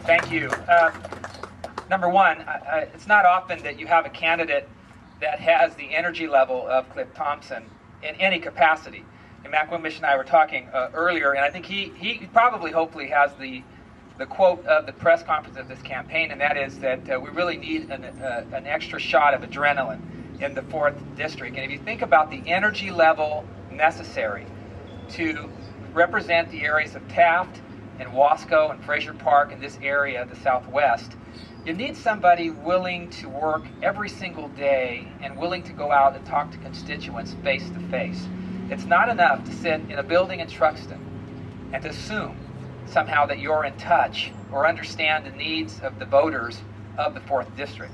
Thank you. Number one, it's not often that you have a candidate that has the energy level of Cliff Thompson in any capacity. And Mac Wimbish and I were talking earlier, and I think he probably, hopefully, has the quote of the press conference of this campaign, and that is that we really need an extra shot of adrenaline in the 4th District. And if you think about the energy level necessary to represent the areas of Taft and Wasco and Fraser Park in this area, the Southwest, you need somebody willing to work every single day and willing to go out and talk to constituents face to face. It's not enough to sit in a building in Truxton and to assume somehow that you're in touch or understand the needs of the voters of the 4th District.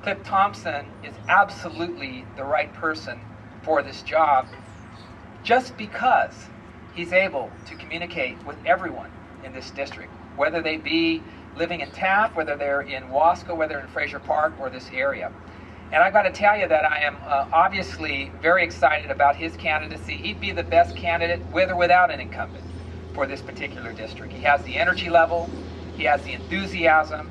Cliff Thompson is absolutely the right person for this job just because he's able to communicate with everyone in this district, whether they be living in Taft, whether they're in Wasco, whether in Fraser Park or this area. And I've got to tell you that I am obviously very excited about his candidacy. He'd be the best candidate with or without an incumbent for this particular district. He has the energy level, he has the enthusiasm,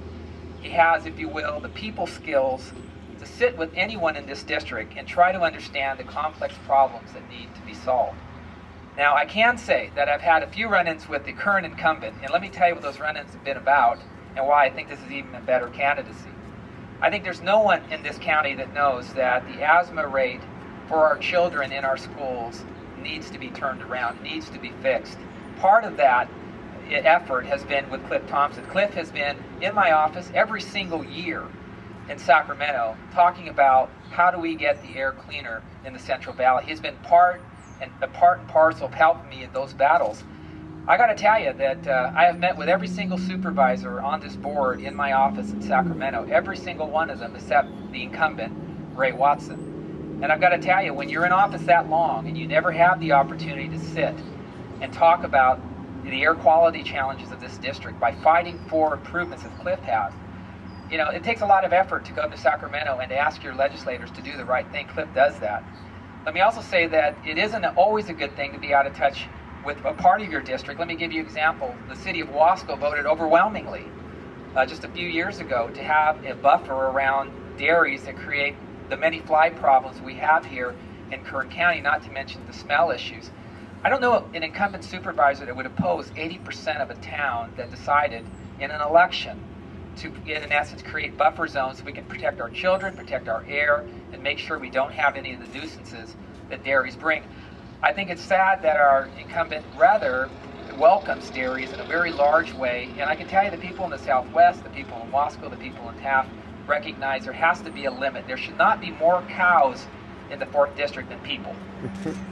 he has, if you will, the people skills to sit with anyone in this district and try to understand the complex problems that need to be solved. Now, I can say that I've had a few run-ins with the current incumbent, and let me tell you what those run-ins have been about and why I think this is even a better candidacy. I think there's no one in this county that knows that the asthma rate for our children in our schools needs to be turned around, needs to be fixed. Part of that effort has been with Cliff Thompson. Cliff has been in my office every single year in Sacramento talking about how do we get the air cleaner in the Central Valley. He's been part and parcel of helping me in those battles. I got to tell you that I have met with every single supervisor on this board in my office in Sacramento, every single one of them except the incumbent, Ray Watson. And I've got to tell you, when you're in office that long and you never have the opportunity to sit and talk about the air quality challenges of this district by fighting for improvements as Cliff has, you know, it takes a lot of effort to go to Sacramento and to ask your legislators to do the right thing. Cliff does that. Let me also say that it isn't always a good thing to be out of touch with a part of your district. Let me give you an example. The city of Wasco voted overwhelmingly just a few years ago to have a buffer around dairies that create the many fly problems we have here in Kern County, not to mention the smell issues. I don't know an incumbent supervisor that would oppose 80% of a town that decided in an election to, in essence, create buffer zones so we can protect our children, protect our air, and make sure we don't have any of the nuisances that dairies bring. I think it's sad that our incumbent rather welcomes dairies in a very large way, and I can tell you the people in the Southwest, the people in Wasco, the people in Taft recognize there has to be a limit. There should not be more cows in the 4th District than people.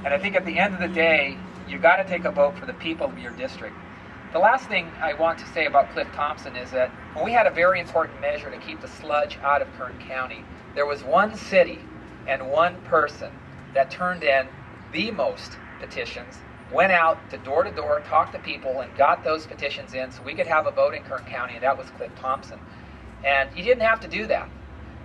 And I think at the end of the day, you've got to take a vote for the people of your district. The last thing I want to say about Cliff Thompson is that when we had a very important measure to keep the sludge out of Kern County, there was one city and one person that turned in the most petitions, went out to door, talked to people, and got those petitions in so we could have a vote in Kern County, and that was Cliff Thompson. And he didn't have to do that.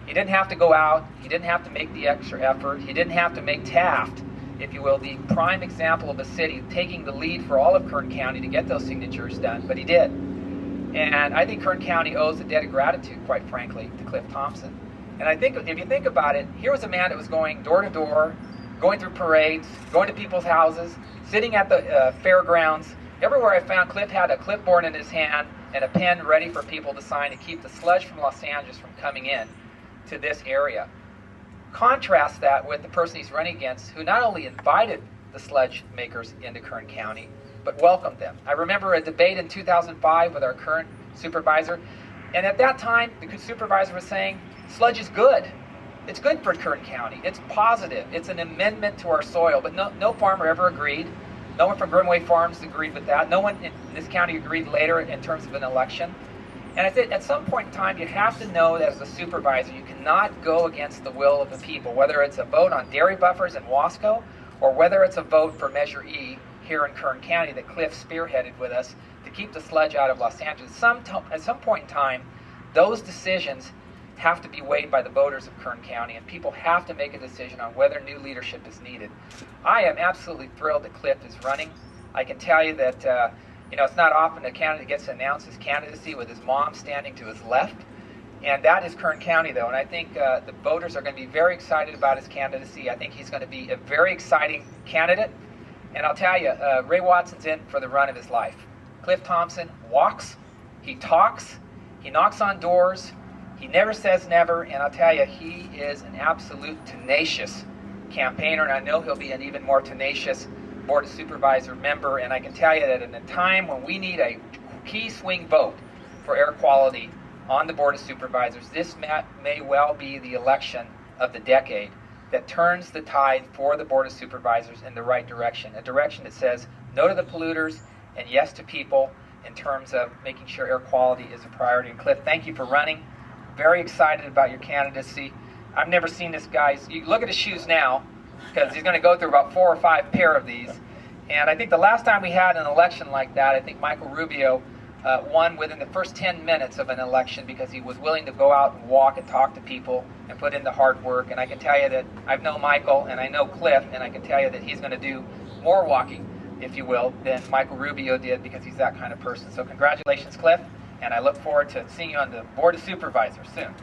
He didn't have to go out. He didn't have to make the extra effort. He didn't have to make Taft, if you will, the prime example of a city taking the lead for all of Kern County to get those signatures done, but he did. And I think Kern County owes a debt of gratitude, quite frankly, to Cliff Thompson. And I think if you think about it, here was a man that was going door to door, going through parades, going to people's houses, sitting at the fairgrounds. Everywhere I found, Cliff had a clipboard in his hand and a pen ready for people to sign to keep the sludge from Los Angeles from coming in to this area. Contrast that with the person he's running against, who not only invited the sludge makers into Kern County, but welcomed them. I remember a debate in 2005 with our current supervisor, and at that time, the supervisor was saying, sludge is good. It's good for Kern County. It's positive. It's an amendment to our soil. But no farmer ever agreed. No one from Grimway Farms agreed with that. No one in this county agreed later in terms of an election. And I said, at some point in time, you have to know that as a supervisor, you cannot go against the will of the people, whether it's a vote on dairy buffers in Wasco or whether it's a vote for Measure E here in Kern County that Cliff spearheaded with us to keep the sludge out of Los Angeles. At some point in time, those decisions have to be weighed by the voters of Kern County, and people have to make a decision on whether new leadership is needed. I am absolutely thrilled that Cliff is running. I can tell you that You know, it's not often a candidate gets to announce his candidacy with his mom standing to his left. And that is Kern County, though. And I think the voters are going to be very excited about his candidacy. I think he's going to be a very exciting candidate. And I'll tell you, Ray Watson's in for the run of his life. Cliff Thompson walks, he talks, he knocks on doors, he never says never, and I'll tell you, he is an absolute tenacious campaigner, and I know he'll be an even more tenacious Board of Supervisor member. And I can tell you that in a time when we need a key swing vote for air quality on the Board of Supervisors, this may well be the election of the decade that turns the tide for the Board of Supervisors in the right direction, a direction that says no to the polluters and yes to people in terms of making sure air quality is a priority. And Cliff, thank you for running. Very excited about your candidacy. I've never seen this guy. You look at his shoes now, because he's going to go through about 4 or 5 pair of these. And I think the last time we had an election like that, I think Michael Rubio won within the first 10 minutes of an election because he was willing to go out and walk and talk to people and put in the hard work. And I can tell you that I've known Michael and I know Cliff, and I can tell you that he's going to do more walking, if you will, than Michael Rubio did, because he's that kind of person. So congratulations, Cliff, and I look forward to seeing you on the Board of Supervisors soon.